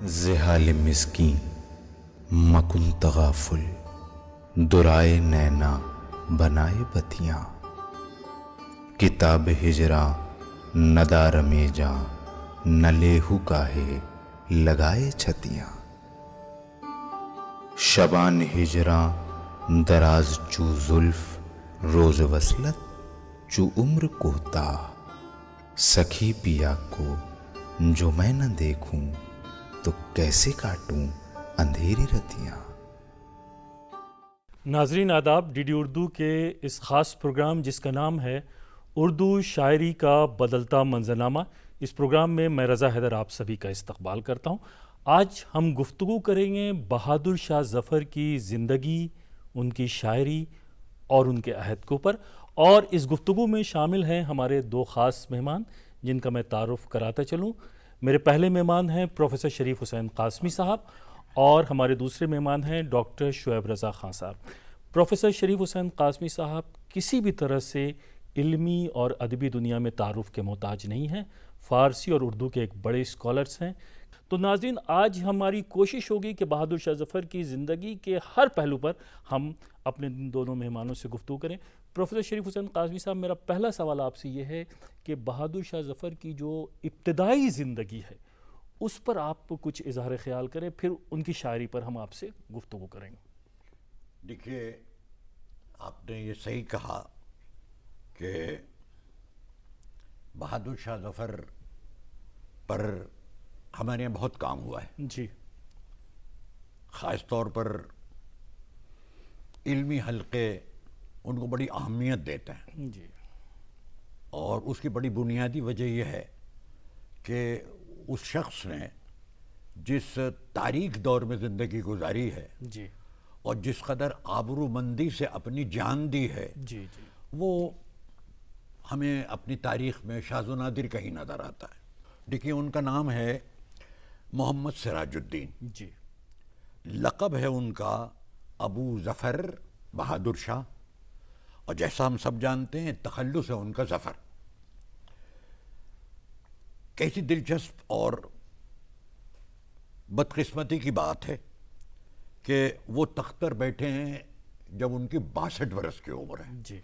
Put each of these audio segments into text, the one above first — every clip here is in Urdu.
زحال مسکین مکن تغافل، درائے نینا بنائے بتیاں، کتاب ہجراں ندار میں جاں، نہ لیہو کاہے لگائے چھتیاں، شبان ہجراں دراز چو زلف، روز وصلت چو عمر کوتاہ، سکھی پیا کو جو میں نہ دیکھوں تو کیسے کاٹوں اندھیری رتیاں۔ ناظرین آداب، ڈی ڈی اردو کے اس خاص پروگرام جس کا نام ہے اردو شاعری کا بدلتا منظرنامہ، اس پروگرام میں میں رضا حیدر آپ سبھی کا استقبال کرتا ہوں۔ آج ہم گفتگو کریں گے بہادر شاہ ظفر کی زندگی، ان کی شاعری اور ان کے عہد کے اوپر، اور اس گفتگو میں شامل ہیں ہمارے دو خاص مہمان جن کا میں تعارف کراتا چلوں۔ میرے پہلے مہمان ہیں پروفیسر شریف حسین قاسمی صاحب، اور ہمارے دوسرے مہمان ہیں ڈاکٹر شعیب رضا خان صاحب۔ پروفیسر شریف حسین قاسمی صاحب کسی بھی طرح سے علمی اور ادبی دنیا میں تعارف کے محتاج نہیں ہیں، فارسی اور اردو کے ایک بڑے اسکالرس ہیں۔ تو ناظرین، آج ہماری کوشش ہوگی کہ بہادر شاہ ظفر کی زندگی کے ہر پہلو پر ہم اپنے دونوں مہمانوں سے گفتگو کریں۔ پروفیسر شریف حسین قاسمی صاحب، میرا پہلا سوال آپ سے یہ ہے کہ بہادر شاہ ظفر کی جو ابتدائی زندگی ہے اس پر آپ کچھ اظہار خیال کریں، پھر ان کی شاعری پر ہم آپ سے گفتگو کریں گے۔ دیکھیے، آپ نے یہ صحیح کہا کہ بہادر شاہ ظفر پر ہمارے یہاں بہت کام ہوا ہے جی، خاص طور پر علمی حلقے ان کو بڑی اہمیت دیتے ہیں، جی، اور اس کی بڑی بنیادی وجہ یہ ہے کہ اس شخص نے جس تاریک دور میں زندگی گزاری ہے جی، اور جس قدر آبرو مندی سے اپنی جان دی ہے، جی، جی، وہ ہمیں اپنی تاریخ میں شاذ و نادر کہیں نظر آتا ہے۔ دیکھیے، ان کا نام ہے محمد سراج الدین، جی، لقب ہے ان کا ابو ظفر بہادر شاہ، اور جیسا ہم سب جانتے ہیں تخلص ہے ان کا ظفر۔ کیسی دلچسپ اور بدقسمتی کی بات ہے کہ وہ تخت پر بیٹھے ہیں جب ان کی 62 برس کی عمر ہے۔ جی،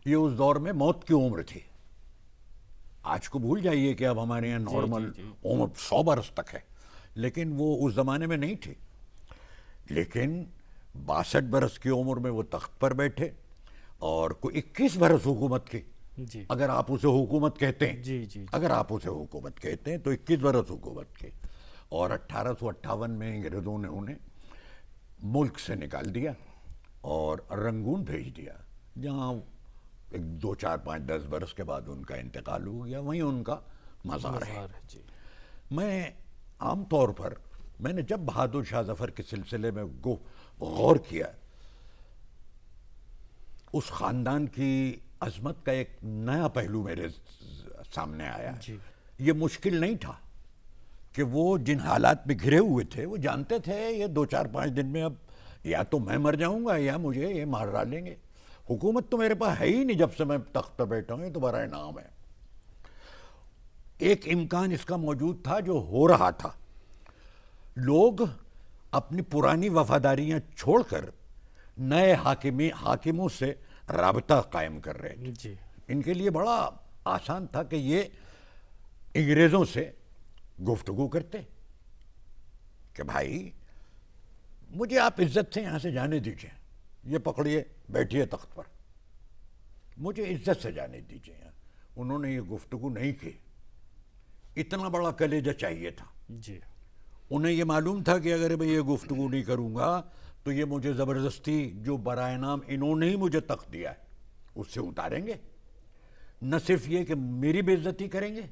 یہ اس دور میں موت کی عمر تھی۔ آج کو بھول جائیے کہ اب ہمارے یہاں نارمل عمر 100 برس تک ہے، لیکن وہ اس زمانے میں نہیں تھی۔ لیکن 62 برس کی عمر میں وہ تخت پر بیٹھے، اور کوئی 21 برس حکومت کی، جی، اگر آپ اسے حکومت کہتے ہیں، جی، جی، اگر آپ اسے حکومت کہتے ہیں تو 21 برس حکومت کی، اور 1858 میں انگریزوں نے انہیں ملک سے نکال دیا اور رنگون بھیج دیا، جہاں 2 4 5 10 برس کے بعد ان کا انتقال ہو گیا، وہیں ان کا مزار ہے۔ جی، میں عام طور پر میں نے جب بہادر شاہ ظفر کے سلسلے میں غور کیا، اس خاندان کی عظمت کا ایک نیا پہلو میرے سامنے آیا۔ جی، یہ مشکل نہیں تھا کہ وہ جن حالات میں گھرے ہوئے تھے وہ جانتے تھے یہ 2 4 5 دن میں اب یا تو میں مر جاؤں گا یا مجھے یہ مار ڈالیں گے، حکومت تو میرے پاس ہے ہی نہیں جب سے میں تخت پر بیٹھا ہوں، یہ تو برائے نام ہے۔ ایک امکان اس کا موجود تھا جو ہو رہا تھا، لوگ اپنی پرانی وفاداریاں چھوڑ کر نئے حاکموں سے رابطہ قائم کر رہے تھے۔ جی، ان کے لیے بڑا آسان تھا کہ یہ انگریزوں سے گفتگو کرتے کہ بھائی مجھے آپ عزت سے یہاں سے جانے دیجئے، یہ پکڑیے بیٹھیے تخت پر، مجھے عزت سے جانے دیجئے۔ انہوں نے یہ گفتگو نہیں کی، اتنا بڑا کلیجہ چاہیے تھا۔ جی، انہیں یہ معلوم تھا کہ اگر میں یہ گفتگو نہیں کروں گا تو یہ مجھے زبردستی جو برائے نام انہوں نے ہی مجھے تخت دیا ہے اس سے اتاریں گے، نہ صرف یہ کہ میری بے عزتی کریں گے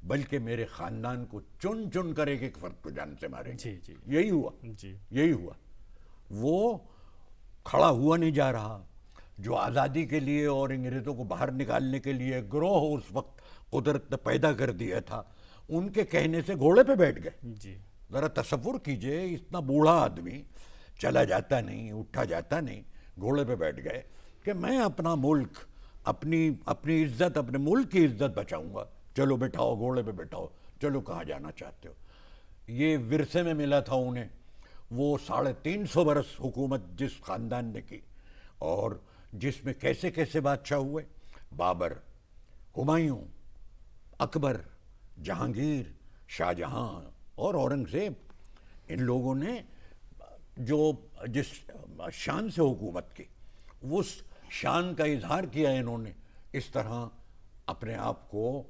بلکہ میرے خاندان کو چن چن کر ایک ایک فرد کو جان سے ماریں گے۔ جی، جی، یہی ہوا، جی، یہی ہوا۔ وہ کھڑا ہوا نہیں جا رہا، جو آزادی کے لیے اور انگریزوں کو باہر نکالنے کے لیے گروہ اس وقت قدرت نے پیدا کر دیا تھا، ان کے کہنے سے گھوڑے پہ بیٹھ گئے۔ جی، ذرا تصور کیجئے، اتنا بوڑھا آدمی چلا جاتا نہیں، اٹھا جاتا نہیں، گھوڑے پہ بیٹھ گئے کہ میں اپنا ملک، اپنی عزت، اپنے ملک کی عزت بچاؤں گا، چلو بٹھاؤ گھوڑے پہ بٹھاؤ، چلو کہاں جانا چاہتے ہو۔ یہ ورثے میں ملا تھا انہیں، وہ 350 برس حکومت جس خاندان نے کی اور جس میں کیسے کیسے بادشاہ ہوئے، بابر، ہمایوں، اکبر، جہانگیر، شاہ جہاں اور اورنگزیب، ان لوگوں نے جو جس شان سے حکومت کی، اس شان کا اظہار کیا انہوں نے اس طرح اپنے آپ کو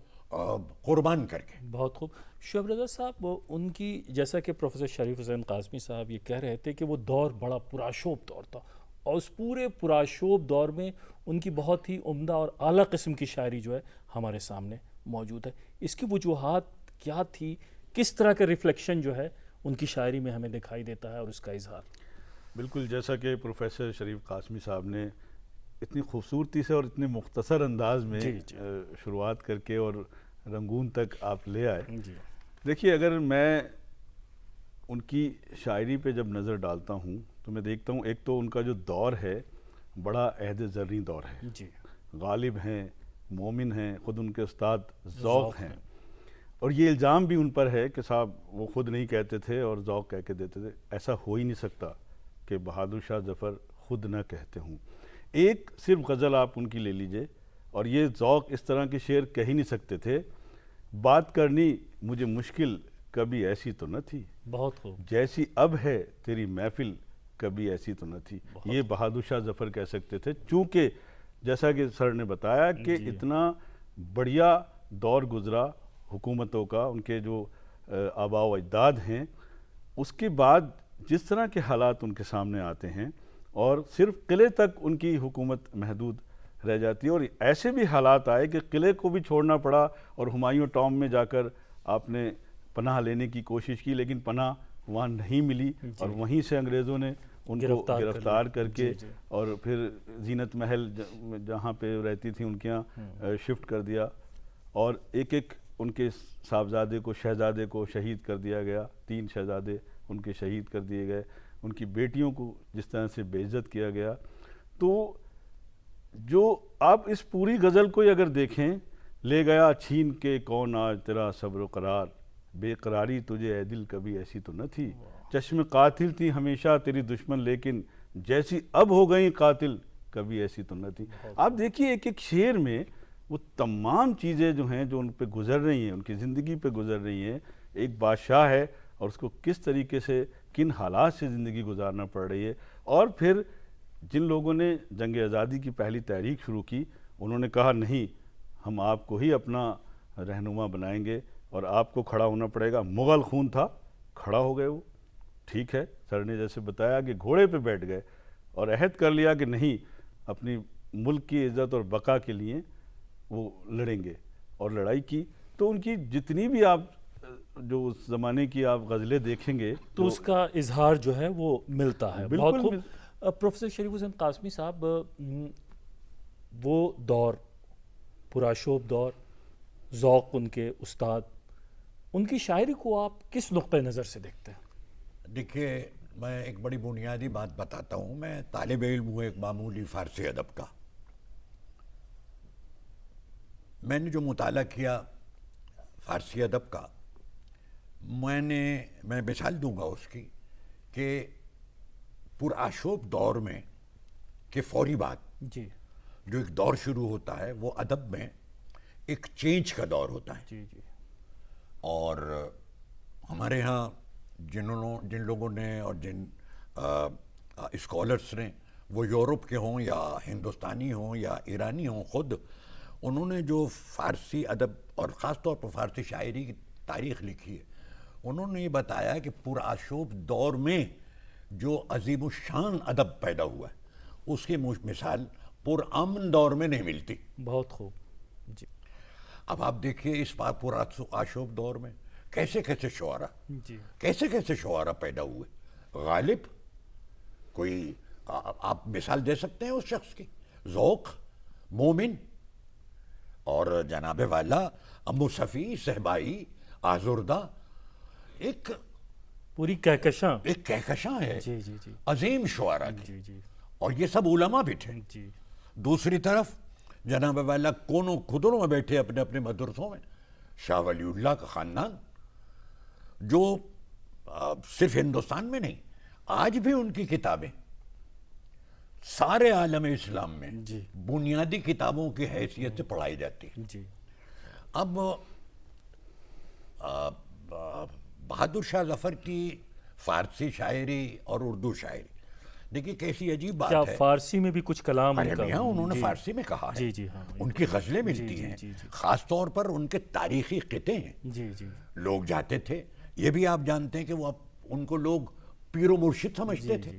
قربان کر کے۔ بہت خوب شعیب رضا صاحب، ان کی جیسا کہ پروفیسر شریف حسین قاسمی صاحب یہ کہہ رہے تھے کہ وہ دور بڑا پراشوب دور تھا، اور اس پورے پراشوب دور میں ان کی بہت ہی عمدہ اور اعلیٰ قسم کی شاعری جو ہے ہمارے سامنے موجود ہے۔ اس کی وجوہات کیا تھی؟ کس طرح کا ریفلیکشن جو ہے ان کی شاعری میں ہمیں دکھائی دیتا ہے اور اس کا اظہار؟ بالکل، جیسا کہ پروفیسر شریف قاسمی صاحب نے اتنی خوبصورتی سے اور اتنے مختصر انداز میں شروعات کر کے اور رنگون تک آپ لے آئے۔ دیکھیے، اگر میں ان کی شاعری پہ جب نظر ڈالتا ہوں تو میں دیکھتا ہوں ایک تو ان کا جو دور ہے بڑا عہد زرعی دور ہے، غالب ہیں، مومن ہیں، خود ان کے استاد ذوق ہیں، اور یہ الزام بھی ان پر ہے کہ صاحب وہ خود نہیں کہتے تھے اور ذوق کہہ کے دیتے تھے۔ ایسا ہو ہی نہیں سکتا کہ بہادر شاہ ظفر خود نہ کہتے ہوں۔ ایک صرف غزل آپ ان کی لے لیجئے، اور یہ ذوق اس طرح کے شعر کہہ ہی نہیں سکتے تھے، بات کرنی مجھے مشکل کبھی ایسی تو نہ تھی، بہت خوب، جیسی اب ہے تیری محفل کبھی ایسی تو نہ تھی۔ یہ بہادر شاہ ظفر کہہ سکتے تھے، چونکہ جیسا کہ سر نے بتایا کہ اتنا بڑھیا دور گزرا حکومتوں کا، ان کے جو آباء و اجداد ہیں، اس کے بعد جس طرح کے حالات ان کے سامنے آتے ہیں اور صرف قلعے تک ان کی حکومت محدود رہ جاتی ہے، اور ایسے بھی حالات آئے کہ قلعے کو بھی چھوڑنا پڑا اور ہمایوں ٹام میں جا کر آپ نے پناہ لینے کی کوشش کی، لیکن پناہ وہاں نہیں ملی، اور وہیں سے انگریزوں نے ان کو گرفتار کر کے اور پھر زینت محل جہاں پہ رہتی تھی ان کے یہاں شفٹ کر دیا، اور ایک ایک ان کے صاحبزادے کو، شہزادے کو شہید کر دیا گیا، 3 شہزادے ان کے شہید کر دیے گئے، ان کی بیٹیوں کو جس طرح سے بے عزت کیا گیا۔ تو جو آپ اس پوری غزل کو اگر دیکھیں، لے گیا چھین کے کون آج تیرا صبر و قرار، بے قراری تجھے اے دل کبھی ایسی تو نہ تھی، چشم قاتل تھی ہمیشہ تیری دشمن لیکن جیسی اب ہو گئی قاتل کبھی ایسی تو نہ تھی۔ آپ دیکھیے ایک ایک شعر میں وہ تمام چیزیں جو ہیں جو ان پہ گزر رہی ہیں، ان کی زندگی پہ گزر رہی ہیں، ایک بادشاہ ہے اور اس کو کس طریقے سے، کن حالات سے زندگی گزارنا پڑ رہی ہے، اور پھر جن لوگوں نے جنگ آزادی کی پہلی تحریک شروع کی، انہوں نے کہا نہیں، ہم آپ کو ہی اپنا رہنما بنائیں گے اور آپ کو کھڑا ہونا پڑے گا۔ مغل خون تھا، کھڑا ہو گئے وہ، ٹھیک ہے، سر نے جیسے بتایا کہ گھوڑے پہ بیٹھ گئے اور عہد کر لیا کہ نہیں، اپنی ملک کی عزت اور بقا کے لیے وہ لڑیں گے، اور لڑائی کی۔ تو ان کی جتنی بھی آپ جو اس زمانے کی آپ غزلیں دیکھیں گے تو اس کا اظہار جو ہے وہ ملتا ہے۔ بہت خوب بالکل۔ پروفیسر شریف حسین قاسمی صاحب، وہ دور پراشوب دور، ذوق ان کے استاد، ان کی شاعری کو آپ کس نقطہ نظر سے دیکھتے ہیں؟ دیکھیے، میں ایک بڑی بنیادی بات بتاتا ہوں، میں طالب علم ہوں ایک معمولی فارسی ادب کا۔ میں نے جو مطالعہ کیا فارسی ادب کا، میں مثال دوں گا اس کی کہ پرآشوب دور میں کہ فوری بات جی، جو ایک دور شروع ہوتا ہے وہ ادب میں ایک چینج کا دور ہوتا ہے، جی جی، اور ہمارے ہاں جن لوگوں نے اور جن اسکالرس نے، وہ یورپ کے ہوں یا ہندوستانی ہوں یا ایرانی ہوں، خود انہوں نے جو فارسی ادب اور خاص طور پر فارسی شاعری کی تاریخ لکھی ہے، انہوں نے یہ بتایا کہ پرآشوب دور میں جو عظیم الشان ادب پیدا ہوا ہے، اس کی مثال پرامن دور میں نہیں ملتی۔ بہت خوب جی۔ اب آپ دیکھیے اس پرآشوب دور میں کیسے کیسے شعراء، جی، کیسے کیسے شعراء پیدا ہوئے۔ غالب، کوئی آپ مثال دے سکتے ہیں اس شخص کی، ذوق، مومن، اور جناب والا ابو صفی، صہبائی، آزردہ، ایک پوری کہکشاں، ایک کہکشاں ہے جی جی جی عظیم شعراء کی، جی جی اور یہ سب علماء بھی تھے۔ جی، دوسری طرف جناب والا کونوں خدروں میں بیٹھے اپنے اپنے مدرسوں میں، شاہ ولی اللہ کا خاندان جو صرف ہندوستان میں نہیں، آج بھی ان کی کتابیں سارے عالم اسلام میں جی بنیادی کتابوں کی حیثیت سے پڑھائی جاتی ہے۔ جی اب بہادر شاہ ظفر کی فارسی شاعری اور اردو شاعری دیکھیے کیسی عجیب بات کیا ہے۔ فارسی میں بھی کچھ کلام ارے ان کا؟ میاں انہوں نے جی فارسی میں کہا ہے، جی جی ہاں ان کی غزلیں ملتی جی ہیں، جی جی خاص طور پر ان کے تاریخی قطعے ہیں، جی جی لوگ جاتے تھے، یہ بھی آپ جانتے ہیں کہ وہ ان کو لوگ پیر و مرشد سمجھتے تھے،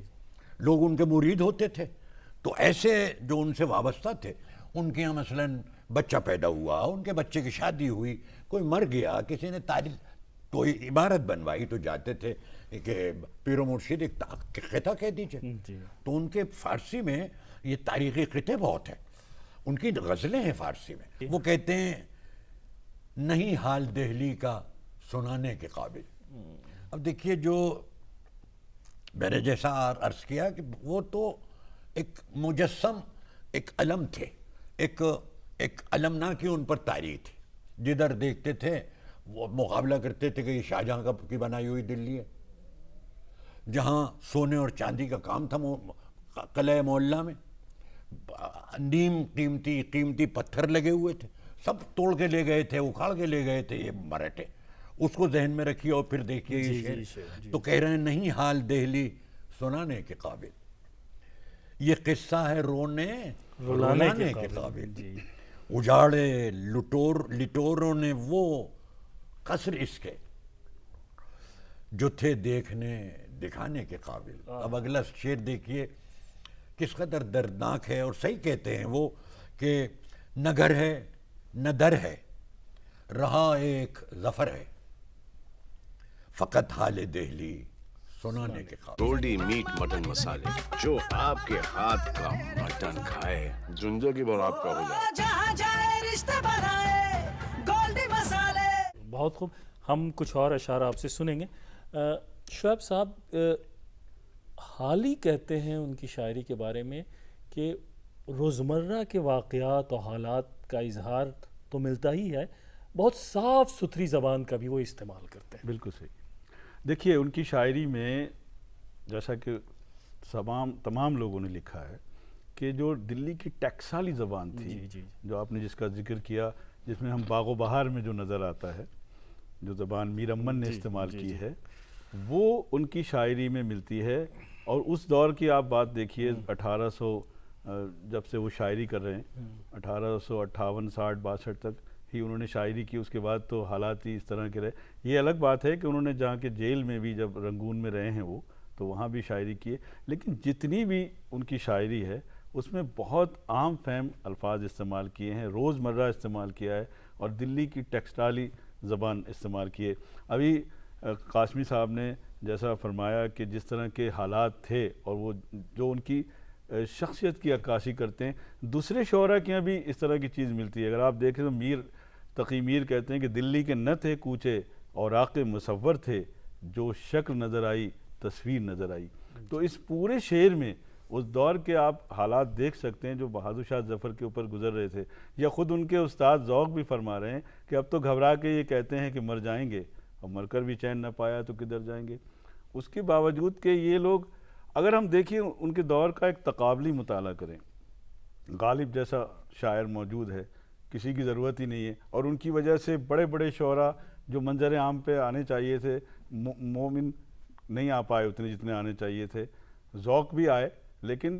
لوگ ان کے مرید ہوتے تھے، تو ایسے جو ان سے وابستہ تھے ان کے یہاں مثلاً بچہ پیدا ہوا، ان کے بچے کی شادی ہوئی، کوئی مر گیا، کسی نے تاریخ کوئی عمارت بنوائی تو جاتے تھے کہ پیر و مرشد ایک قطعہ کہہ دیجئے، جی تو ان کے فارسی میں یہ تاریخی قطعے بہت ہیں، ان کی غزلیں ہیں فارسی میں، وہ کہتے ہیں نہیں حال دہلی کا سنانے کے قابل۔ اب دیکھیے جو میں نے جیسا عرض کیا کہ وہ تو ایک مجسم ایک علم تھے، ایک علمنا کی ان پر تاریخ تھی، جدھر دیکھتے تھے وہ مقابلہ کرتے تھے کہ یہ شاہجہاں کی بنائی ہوئی دلی ہے، جہاں سونے اور چاندی کا کام تھا قلعہ معلیٰ میں، نیم قیمتی پتھر لگے ہوئے تھے، سب توڑ کے لے گئے تھے، اکھاڑ کے لے گئے تھے یہ مراٹھے، اس کو ذہن میں رکھیے اور پھر دیکھیے یہ شعر، تو کہہ رہے ہیں نہیں حال دہلی سنانے کے قابل، یہ قصہ ہے رونے رلانے کے قابل، اجاڑے لٹوروں نے وہ قصر اس کے جو تھے دیکھنے دکھانے کے قابل۔ اب اگلا شعر دیکھیے کس قدر دردناک ہے، اور صحیح کہتے ہیں وہ کہ نہ گھر ہے نہ در ہے، رہا ایک ظفر ہے، فقط حال دہلی سنانے کے قابل۔ گولڈی میٹ مٹن مسالے، جو آپ کے ہاتھ کا مٹن کھائے زندگی بھر آپ کا ہو جائے۔ جہاں جائے رشتے بنائے گولڈی مسالے۔ بہت خوب، ہم کچھ اور اشعار آپ سے سنیں گے۔ شعیب صاحب حال ہی کہتے ہیں ان کی شاعری کے بارے میں کہ روزمرہ کے واقعات اور حالات کا اظہار تو ملتا ہی ہے، بہت صاف ستھری زبان کا بھی وہ استعمال کرتے ہیں۔ بالکل صحیح۔ دیکھیے ان کی شاعری میں جیسا کہ تمام لوگوں نے لکھا ہے کہ جو دلی کی ٹیکسالی زبان تھی، جو آپ نے جس کا ذکر کیا، جس میں ہم باغ و بہار میں جو نظر آتا ہے، جو زبان میر امن نے استعمال کی ہے، وہ ان کی شاعری میں ملتی ہے۔ اور اس دور کی آپ بات دیکھیے، 1800 جب سے وہ شاعری کر رہے ہیں، 1858 60 62 تک ہی انہوں نے شاعری کی، اس کے بعد تو حالات ہی اس طرح کے رہے۔ یہ الگ بات ہے کہ انہوں نے جہاں کے جیل میں بھی جب رنگون میں رہے ہیں وہ تو وہاں بھی شاعری کی ہے، لیکن جتنی بھی ان کی شاعری ہے اس میں بہت عام فہم الفاظ استعمال کیے ہیں، روز مرہ استعمال کیا ہے، اور دلی کی ٹیکسٹائلی زبان استعمال کی ہے۔ ابھی قاسمی صاحب نے جیسا فرمایا کہ جس طرح کے حالات تھے اور وہ جو ان کی شخصیت کی عکاسی کرتے ہیں، دوسرے شعراء کے یہاں بھی اس طرح کی چیز ملتی ہے۔ اگر آپ دیکھیں تو تقی میر کہتے ہیں کہ دلی کے نہ تھے کوچے اوراق مصور تھے، جو شکل نظر آئی تصویر نظر آئی۔ تو اس پورے شعر میں اس دور کے آپ حالات دیکھ سکتے ہیں جو بہادر شاہ ظفر کے اوپر گزر رہے تھے، یا خود ان کے استاد ذوق بھی فرما رہے ہیں کہ اب تو گھبرا کے یہ کہتے ہیں کہ مر جائیں گے، اور مر کر بھی چین نہ پایا تو کدھر جائیں گے۔ اس کے باوجود کہ یہ لوگ، اگر ہم دیکھیں ان کے دور کا ایک تقابلی مطالعہ کریں، غالب جیسا شاعر موجود ہے، کسی کی ضرورت ہی نہیں ہے، اور ان کی وجہ سے بڑے بڑے شعراء جو منظر عام پہ آنے چاہیے تھے، مومن نہیں آ پائے اتنے جتنے آنے چاہیے تھے، ذوق بھی آئے لیکن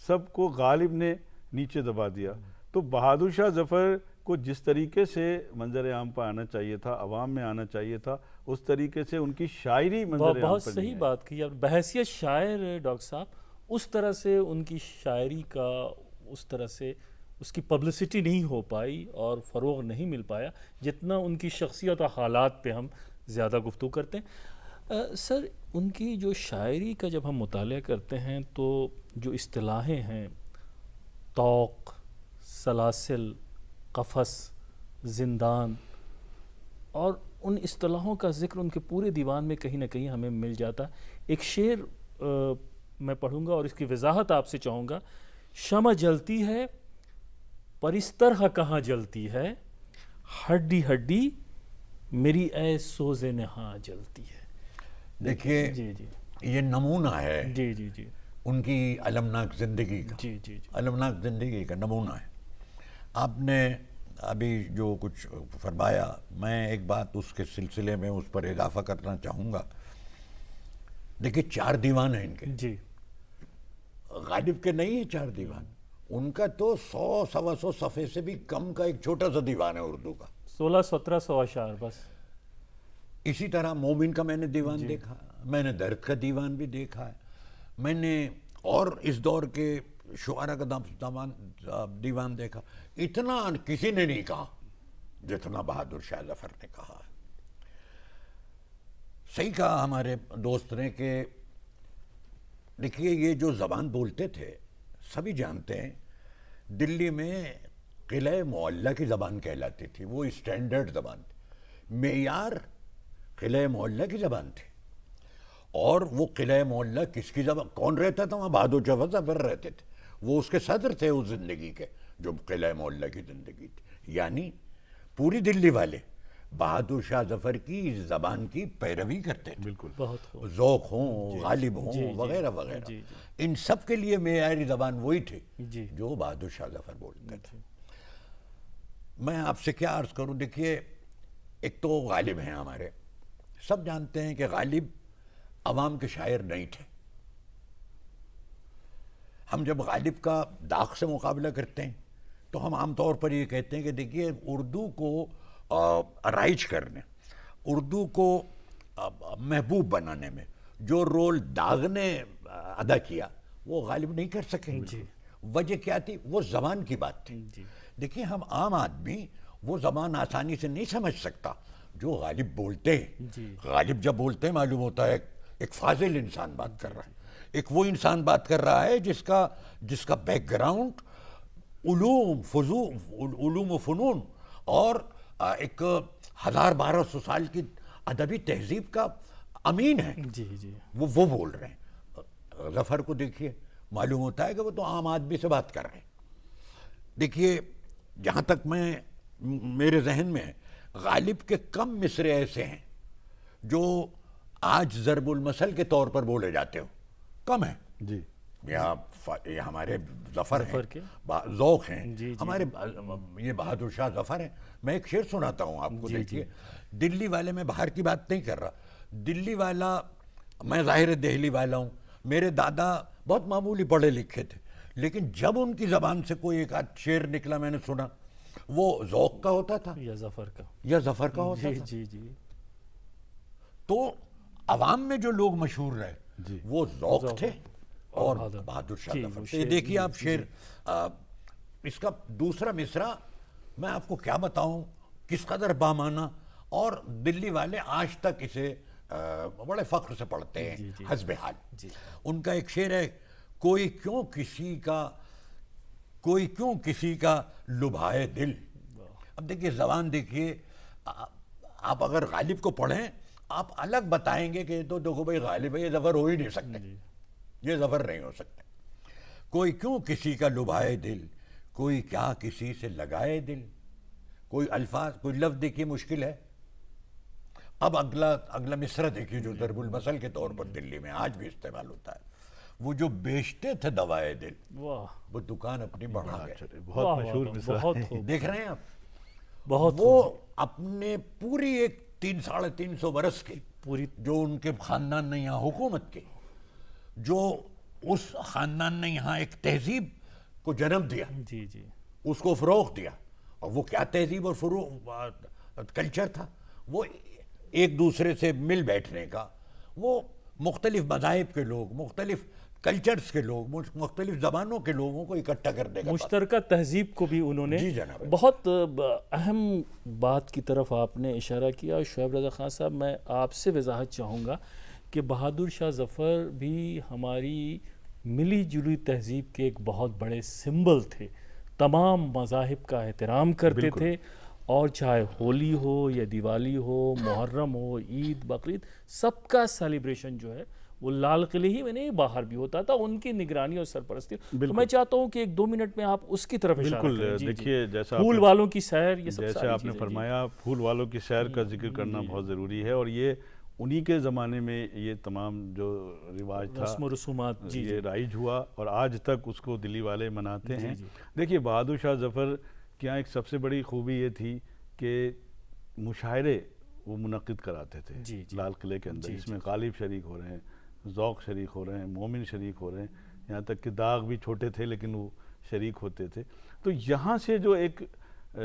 سب کو غالب نے نیچے دبا دیا۔ تو بہادر شاہ ظفر کو جس طریقے سے منظر عام پہ آنا چاہیے تھا، عوام میں آنا چاہیے تھا، اس طریقے سے ان کی شاعری منظر عام پر بہت صحیح بات کی آپ، بحیثیت شاعر ڈاکٹر صاحب اس طرح سے ان کی شاعری کا اس طرح سے اس کی پبلسٹی نہیں ہو پائی اور فروغ نہیں مل پایا جتنا ان کی شخصیت اور حالات پہ ہم زیادہ گفتگو کرتے ہیں۔ سر ان کی جو شاعری کا جب ہم مطالعہ کرتے ہیں تو جو اصطلاحیں ہیں، طوق، سلاسل، قفس، زندان، اور ان اصطلاحوں کا ذکر ان کے پورے دیوان میں کہیں نہ کہیں ہمیں مل جاتا ہے۔ ایک شعر میں پڑھوں گا اور اس کی وضاحت آپ سے چاہوں گا۔ شمع جلتی ہے پر اس طرح کہاں جلتی ہے، ہڈی ہڈی میری اے سوز نہاں جلتی ہے۔ دیکھیے جی جی یہ نمونہ ہے جی جی جی ان کی المناک زندگی کا، جی جی جی المناک زندگی کا نمونہ ہے۔ آپ نے ابھی جو کچھ فرمایا، میں ایک بات اس کے سلسلے میں اس پر اضافہ کرنا چاہوں گا۔ دیکھیے 4 دیوان ہیں ان کے، جی غالب کے نہیں ہیں 4 دیوان، ان کا تو 100-125 صفحے سے بھی کم کا ایک چھوٹا سا دیوان ہے اردو کا۔ 1600-1700 اشعار بس۔ اسی طرح مومن کا میں نے دیوان دیکھا، میں نے درد کا دیوان بھی دیکھا ہے، میں نے اور اس دور کے شعراء کا دیوان دیکھا۔ اتنا کسی نے نہیں کہا جتنا بہادر شاہ ظفر نے کہا ہے۔ صحیح کہا ہمارے دوست نے کہ دیکھیے یہ جو زبان بولتے تھے سبھی جانتے ہیں، دلی میں قلعہ معلیٰ کی زبان کہلاتی تھی، وہ اسٹینڈرڈ زبان تھی، معیار قلعہ معلیٰ کی زبان تھی۔ اور وہ قلعہ معلیٰ کس کی زبان، کون رہتا تھا وہاں؟ بہادر شاہ ظفر رہتے تھے، وہ اس کے صدر تھے اس زندگی کے، جو قلعہ معلیٰ کی زندگی تھی۔ یعنی پوری دلی والے بہادر شاہ ظفر کی زبان کی پیروی کرتے تھے، بالکل بہت خوب۔ ذوق ہوں، غالب ہوں، وغیرہ وغیرہ، ان سب کے لیے معیاری زبان وہی تھی جی جو بہادر شاہ ظفر بولتے تھے۔ میں آپ سے کیا عرض کروں، دیکھیے ایک تو غالب ہیں ہمارے، سب جانتے ہیں کہ غالب عوام کے شاعر نہیں تھے۔ ہم جب غالب کا داغ سے مقابلہ کرتے ہیں تو ہم عام طور پر یہ کہتے ہیں کہ دیکھیے اردو کو رائج کرنے، اردو کو محبوب بنانے میں جو رول داغ نے ادا کیا وہ غالب نہیں کر سکے۔ وجہ کیا تھی؟ وہ زبان کی بات تھی۔ دیکھیے ہم عام آدمی وہ زبان آسانی سے نہیں سمجھ سکتا جو غالب بولتے ہیں۔ غالب جب بولتے ہیں معلوم ہوتا ہے ایک فاضل انسان بات کر رہا ہے، ایک وہ انسان بات کر رہا ہے جس کا بیک گراؤنڈ علوم و فنون اور ایک 1200 سال کی ادبی تہذیب کا امین ہے۔ جی جی وہ بول رہے ہیں۔ ظفر کو دیکھیے معلوم ہوتا ہے کہ وہ تو عام آدمی سے بات کر رہے ہیں۔ دیکھیے جہاں تک میرے ذہن میں ہے، غالب کے کم مصرے ایسے ہیں جو آج ضرب المثل کے طور پر بولے جاتے ہو، کم ہیں۔ جی یہ ہمارے ظفر ہیں، کے ذوق ہیں ہمارے، یہ بہادر شاہ ظفر ہیں۔ میں ایک شعر سناتا ہوں آپ کو، دیکھیے دلی والے، میں باہر کی بات نہیں کر رہا، دلی والا، میں ظاہر دہلی والا ہوں، میرے دادا بہت معمولی پڑھے لکھے تھے، لیکن جب ان کی زبان سے کوئی ایک آدھ شعر نکلا میں نے سنا، وہ ذوق کا ہوتا تھا یا ظفر کا، یا ظفر کا ہوتا تھا۔ جی جی تو عوام میں جو لوگ مشہور رہے وہ ذوق تھے اور بہادر شاہ ظفر تھے۔ دیکھیے آپ شعر، اس کا دوسرا مصرع میں آپ کو کیا بتاؤں کس قدر بامانہ، اور دلی والے آج تک اسے بڑے فخر سے پڑھتے ہیں حسب حال۔ ان کا ایک شعر ہے، کوئی کیوں کسی کا لبھائے دل۔ اب دیکھیے زبان، دیکھیے آپ اگر غالب کو پڑھیں آپ الگ بتائیں گے کہ یہ تو دیکھو بھائی غالب ہے، یہ ظفر ہو ہی نہیں سکتے، یہ ظفر نہیں ہو سکتے۔ کوئی کیوں کسی کا لبھائے دل، کوئی کیا کسی سے لگائے دل، کوئی الفاظ، کوئی لفظ دیکھیے مشکل ہے۔ اب اگلا مصرع دیکھیے جو ضرب المثل کے طور پر دلی میں آج بھی استعمال ہوتا ہے، وہ جو بیچتے تھے دوائے دل، وہ دکان اپنی بڑھا گئے۔ بہت مشہور مصرع ہے۔ دیکھ رہے ہیں آپ، بہت وہ اپنے پوری ایک 300-350 برس کی پوری جو ان کے خاندان نے یہاں حکومت کی، جو اس خاندان نے یہاں ایک تہذیب کو جنم دیا، جی جی اس کو فروغ دیا، اور وہ کیا تہذیب اور فروغ کلچر تھا، وہ ایک دوسرے سے مل بیٹھنے کا، وہ مختلف مذاہب کے لوگ، مختلف کلچرز کے لوگ، مختلف زبانوں کے لوگوں کو اکٹھا کرنے کا، مشترکہ تہذیب کو بھی انہوں نے جی جناب۔ بہت اہم بات کی طرف آپ نے اشارہ کیا۔ اور شعیب رضا خان صاحب، میں آپ سے وضاحت چاہوں گا کہ بہادر شاہ ظفر بھی ہماری ملی جلی تہذیب کے ایک بہت بڑے سمبل تھے، تمام مذاہب کا احترام کرتے تھے، اور چاہے ہولی ہو یا دیوالی ہو، محرم ہو، عید، بقرعید، سب کا سیلیبریشن جو ہے وہ لال قلعے ہی میں نہیں باہر بھی ہوتا تھا، ان کی نگرانی اور سرپرستی۔ تو میں چاہتا ہوں کہ 1-2 منٹ میں آپ اس کی طرف اشارہ کریں۔ بالکل، دیکھیے جیسا پھول والوں کی سیر، یہ سب جیسے آپ نے فرمایا، پھول والوں کی سیر کا ذکر کرنا بہت ضروری ہے، اور یہ انہی کے زمانے میں یہ تمام جو رواج تھا رسم و رسومات جی یہ رائج ہوا اور آج تک اس کو دلی والے مناتے ہیں. جی. دیکھیے بہادر شاہ ظفر کے یہاں ایک سب سے بڑی خوبی یہ تھی کہ مشاعرے وہ منعقد کراتے تھے جی. لال قلعے کے اندر. اس میں غالب شریک ہو رہے ہیں، ذوق شریک ہو رہے ہیں، مومن شریک ہو رہے ہیں، یہاں تک کہ داغ بھی چھوٹے تھے لیکن وہ شریک ہوتے تھے. تو یہاں سے جو ایک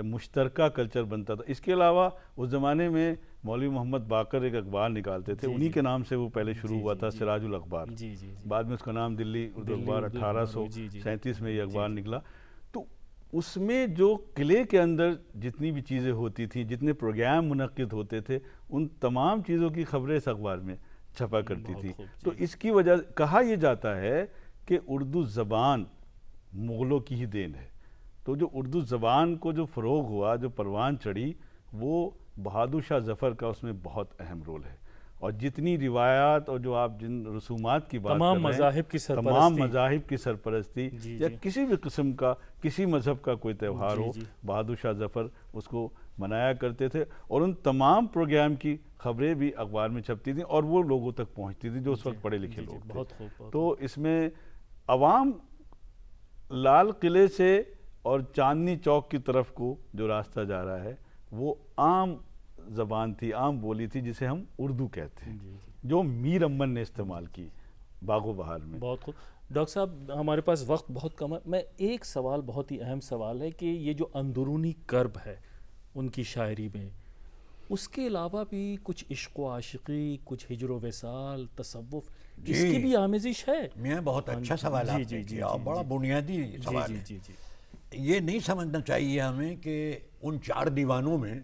مشترکہ کلچر بنتا تھا. اس کے علاوہ اس زمانے میں مولوی محمد باقر ایک اخبار نکالتے تھے، انہی کے نام سے وہ پہلے شروع ہوا تھا، سراج الاخبار. جی. بعد میں اس کا نام دلی اردو اخبار 1837 میں یہ اخبار نکلا. تو اس میں جو قلعے کے اندر جتنی بھی چیزیں ہوتی تھیں، جتنے پروگرام منعقد ہوتے تھے، ان تمام چیزوں کی خبریں اس اخبار میں چھپا کرتی تھی. تو اس کی وجہ کہا یہ جاتا ہے کہ اردو زبان مغلوں کی ہی دین ہے. تو جو اردو زبان کو جو فروغ ہوا، جو پروان چڑھی، وہ بہادر شاہ ظفر کا اس میں بہت اہم رول ہے. اور جتنی روایات اور جو آپ جن رسومات کی بات تمام کر رہے ہیں، مذاہب کی سرپرستی، تمام مذاہب کی سرپرستی یا جی. کسی بھی قسم کا کسی مذہب کا کوئی تہوار ہو، جی. بہادر شاہ ظفر اس کو منایا کرتے تھے. اور ان تمام پروگرام کی خبریں بھی اخبار میں چھپتی تھیں اور وہ لوگوں تک پہنچتی تھی جو اس وقت پڑھے لکھے لوگ بہت تھے. خوب. تو اس میں عوام لال قلعے سے اور چاندنی چوک کی طرف کو جو راستہ جا رہا ہے وہ عام زبان تھی، عام بولی تھی جسے ہم اردو کہتے ہیں، جو میر امن نے استعمال کی باغ و بہار میں. بہت خوب. ڈاکٹر صاحب ہمارے پاس وقت بہت کم ہے. میں ایک سوال، بہت ہی اہم سوال ہے کہ یہ جو اندرونی کرب ہے ان کی شاعری میں، اس کے علاوہ بھی کچھ عشق و عاشقی، کچھ ہجر و وصال، تصوف، اس کی بھی آمیزش ہے؟ میں بہت اچھا سوال آپ نے کیا اور بڑا بنیادی سوال ہے. جی. یہ نہیں سمجھنا چاہیے ہمیں کہ ان 4 دیوانوں میں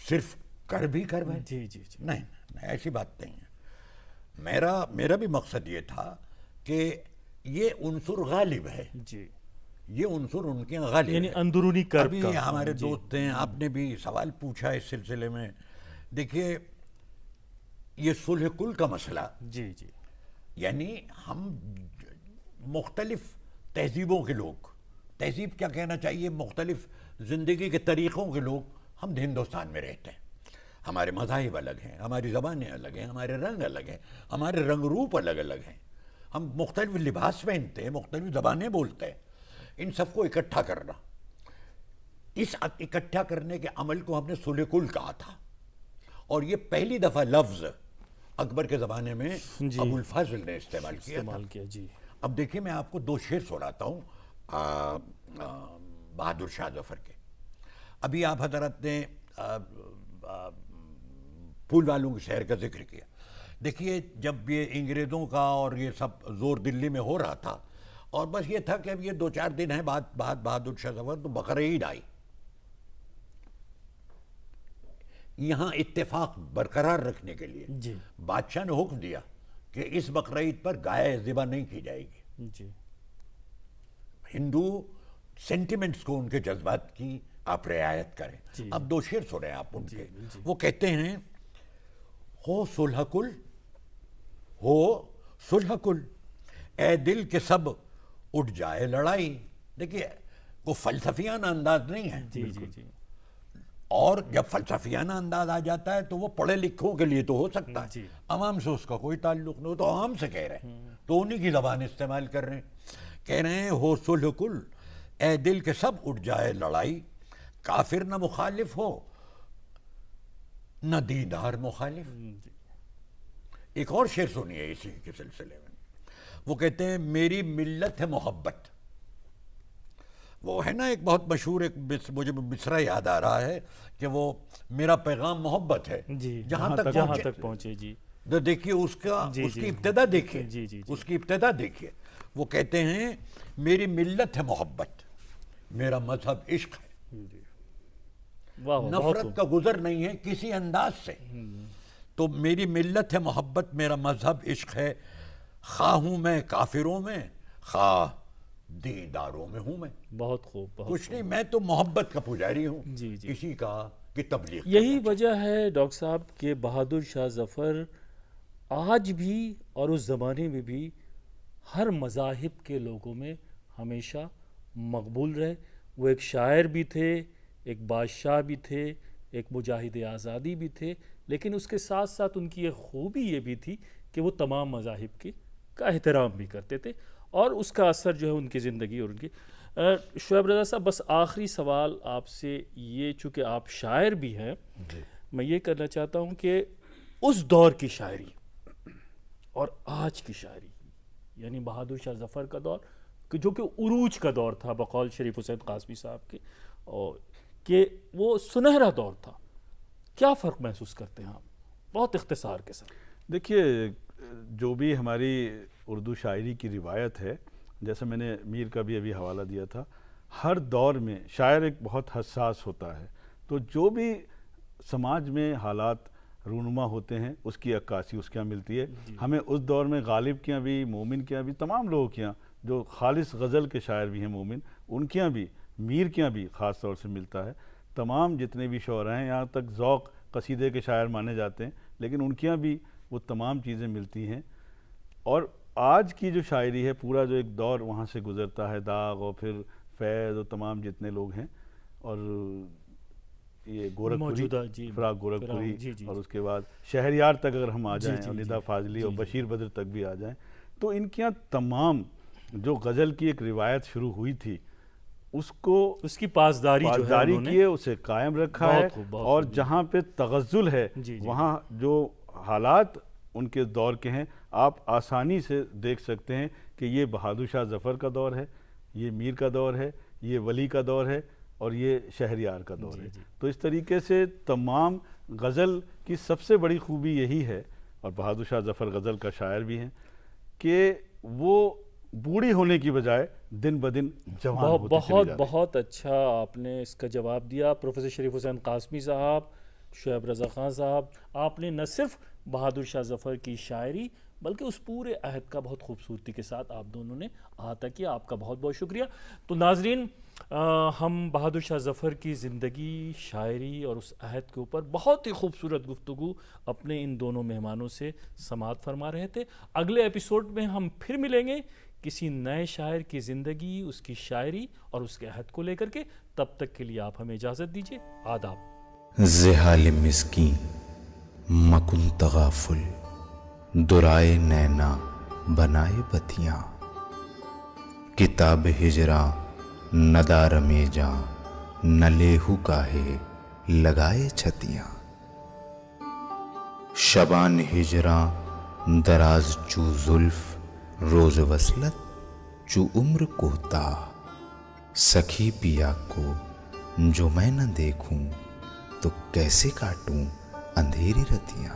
صرف کرب ہی کرب ہے. جی. نہیں، ایسی بات نہیں ہے. میرا بھی مقصد یہ تھا کہ یہ عنصر غالب ہے. جی. یہ عنصر ان کے غالب یعنی ہے. اندرونی کرب ابھی کا ہمارے دوست ہیں، آپ نے بھی سوال پوچھا اس سلسلے میں. دیکھیے یہ صلح کل کا مسئلہ، جی. یعنی ہم مختلف تہذیبوں کے لوگ، تہذیب کیا کہنا چاہیے، مختلف زندگی کے طریقوں کے لوگ ہم ہندوستان میں رہتے ہیں. ہمارے مذاہب الگ ہیں، ہماری زبانیں الگ ہیں، ہمارے رنگ الگ ہیں، ہمارے رنگ روپ الگ الگ ہیں. ہم مختلف لباس پہنتے ہیں، مختلف زبانیں بولتے ہیں. ان سب کو اکٹھا کرنا، اس اکٹھا کرنے کے عمل کو ہم نے صلح کل کہا تھا. اور یہ پہلی دفعہ لفظ اکبر کے زمانے میں ابو الفضل نے استعمال کیا. جی. اب دیکھیں میں آپ کو 2 شعر سناتا ہوں بہادر شاہ ظفر کے. ابھی آپ حضرت نے پھول والوں کے شہر کا ذکر کیا. دیکھیے جب یہ انگریزوں کا اور یہ سب زور دلی میں ہو رہا تھا اور بس یہ تھا کہ اب یہ 2-4 دن ہیں بعد بہادر شاہ ظفر تو بقرعید آئی. یہاں اتفاق برقرار رکھنے کے لیے بادشاہ نے حکم دیا کہ اس بقرعید پر گائے ذبح نہیں کی جائے گی. جی. ہندو سینٹیمنٹس کو، ان کے جذبات کی آپ رعایت کریں. اب 2 شعر سنیں آپ ان کے. وہ کہتے ہیں ہو صلح کل، ہو صلح کل، اے دل کے سب اٹھ جائے لڑائی. دیکھیے وہ فلسفیانہ انداز نہیں ہے. جی. اور جب فلسفیانہ انداز آ جاتا ہے تو وہ پڑھے لکھوں کے لیے تو ہو سکتا ہے، عوام سے اس کا کوئی تعلق نہیں. تو عوام سے کہہ رہے ہیں تو انہی کی زبان استعمال کر رہے ہیں. کہہ رہے ہیں ہو صلح کل، اے دل کے سب اٹھ جائے لڑائی، کافر نہ مخالف ہو نہ دیندار مخالف. ایک اور شعر سنیے اسی کے سلسلے میں. وہ کہتے ہیں میری ملت ہے محبت. وہ ہے نا ایک بہت مشہور، ایک مجھے مصرع یاد آ رہا ہے کہ وہ میرا پیغام محبت ہے جہاں تک پہنچے. جی. تو دیکھیے اس کی ابتدا دیکھیے. اس کی ابتدا دیکھیے. وہ کہتے ہیں میری ملت ہے محبت، میرا مذہب عشق ہے. نفرت کا گزر نہیں ہے کسی انداز سے. تو میری ملت ہے محبت، میرا مذہب عشق ہے، خواہ ہوں میں کافروں میں، خواہ دینداروں میں ہوں میں. بہت خوب. کچھ نہیں، میں تو محبت کا پجاری ہوں. اسی کا کی تبلیغ. یہی وجہ ہے ڈاکٹر صاحب کہ بہادر شاہ ظفر آج بھی اور اس زمانے میں بھی ہر مذاہب کے لوگوں میں ہمیشہ مقبول رہے. وہ ایک شاعر بھی تھے، ایک بادشاہ بھی تھے، ایک مجاہد آزادی بھی تھے، لیکن اس کے ساتھ ساتھ ان کی ایک خوبی یہ بھی تھی کہ وہ تمام مذاہب کا احترام بھی کرتے تھے، اور اس کا اثر جو ہے ان کی زندگی اور ان کی شعیب رضا صاحب، بس آخری سوال آپ سے یہ، چونکہ آپ شاعر بھی ہیں، میں یہ کرنا چاہتا ہوں کہ اس دور کی شاعری اور آج کی شاعری، یعنی بہادر شاہ ظفر کا دور جو کہ عروج کا دور تھا بقول شریف حسین قاسمی صاحب کے، اور کہ وہ سنہرا دور تھا، کیا فرق محسوس کرتے ہیں آپ بہت اختصار کے ساتھ؟ دیکھیے، جو بھی ہماری اردو شاعری کی روایت ہے، جیسے میں نے میر کا بھی ابھی حوالہ دیا تھا، ہر دور میں شاعر ایک بہت حساس ہوتا ہے، تو جو بھی سماج میں حالات رونما ہوتے ہیں اس کی عکاسی اس کے یہاں ملتی ہے۔ ہمیں اس دور میں غالب کے یہاں بھی، مومن کے یہاں بھی، تمام لوگوں کے یہاں جو خالص غزل کے شاعر بھی ہیں مومن، ان کے یہاں بھی، میر کے یہاں بھی خاص طور سے ملتا ہے۔ تمام جتنے بھی شعراء ہیں، یہاں تک ذوق قصیدے کے شاعر مانے جاتے ہیں، لیکن ان کے یہاں بھی وہ تمام چیزیں ملتی ہیں۔ اور آج کی جو شاعری ہے، پورا جو ایک دور وہاں سے گزرتا ہے، داغ اور پھر فیض اور تمام جتنے لوگ ہیں، اور یہ گورکھپوری، فراق گورکھپوری، اور اس کے بعد شہریار تک اگر ہم آ جائیں، اور ندا فاضلی اور بشیر بدر تک بھی آ جائیں، تو ان کے یہاں تمام جو غزل کی ایک روایت شروع ہوئی تھی، اس کو، اس کی پاسداری کی ہے، اسے قائم رکھا ہے، اور جہاں پہ تغزل ہے وہاں جو حالات ان کے دور کے ہیں، آپ آسانی سے دیکھ سکتے ہیں کہ یہ بہادر شاہ ظفر کا دور ہے، یہ میر کا دور ہے، یہ ولی کا دور ہے، اور یہ شہریار کا دور ہے۔ تو اس طریقے سے تمام غزل کی سب سے بڑی خوبی یہی ہے، اور بہادر شاہ ظفر غزل کا شاعر بھی ہیں، کہ وہ بوڑھی ہونے کی بجائے دن بدن جوان ہوتے چلے جا رہے ہیں۔ بہت اچھا آپ نے اس کا جواب دیا پروفیسر شریف حسین قاسمی صاحب، شعیب رضا خان صاحب، آپ نے نہ صرف بہادر شاہ ظفر کی شاعری بلکہ اس پورے عہد کا بہت خوبصورتی کے ساتھ آپ دونوں نے احاطہ کیا، آپ کا بہت بہت شکریہ۔ تو ناظرین، ہم بہادر شاہ ظفر کی زندگی، شاعری اور اس عہد کے اوپر بہت ہی خوبصورت گفتگو اپنے ان دونوں مہمانوں سے سماعت فرما رہے تھے۔ اگلے ایپیسوڈ میں ہم پھر ملیں گے کسی نئے شاعر کی زندگی، اس کی شاعری اور اس کے عہد کو لے کر کے۔ تب تک کے لیے آپ ہمیں اجازت دیجیے، آداب۔ زحال مسکین مکن تغافل، درائے نینا بنائے بتیاں، کتاب ہجراں ندار میں جاں، نہ لیہو کاہے لگائے چھتیاں، شبان ہجراں دراز چو زلف، روز وصلت چو عمر کوتاہ، سکھی پیا کو جو میں نہ دیکھوں تو کیسے کاٹوں اندھیری رتیاں۔